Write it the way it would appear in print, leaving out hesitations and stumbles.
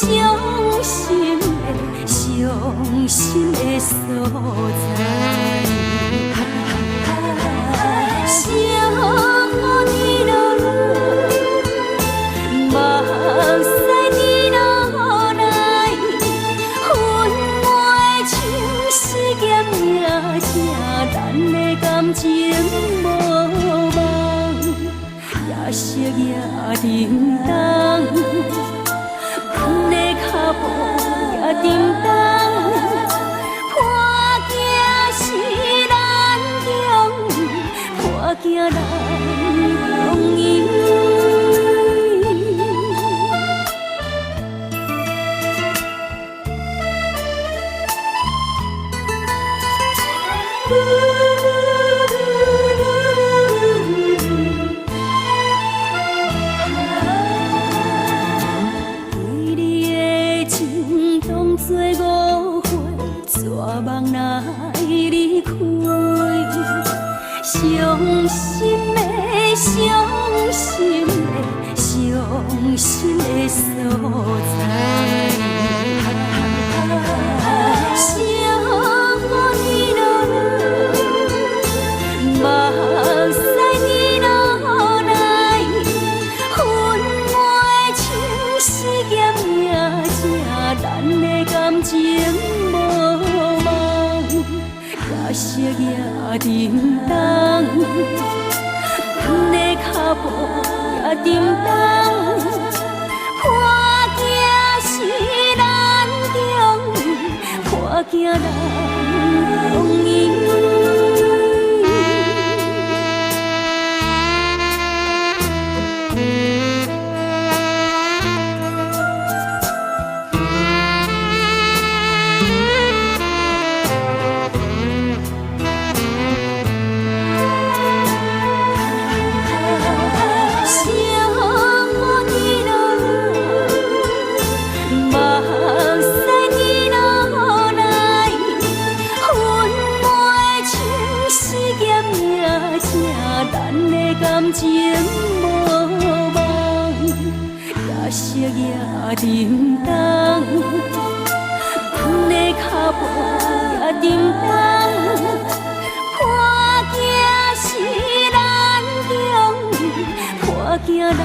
伤心的、伤心的所在。想我你落泪，目屎你落来，昏暗的像是剑影，正咱的感情无望，夜色也沉重，阮的脚步也沉重。惊人容易。对你的情当作误会，绝望哪会离开？伤心的、伤心的、伤心的所在。想我你落泪，目屎你落来，昏暗的像是剑影，正咱的感情无望，夜色也沉重。阮的脚步也沉重，破镜是难中，破镜难容易。感情无望，夜色也沉重，阮的脚步也沉重，破镜是难中，破镜难。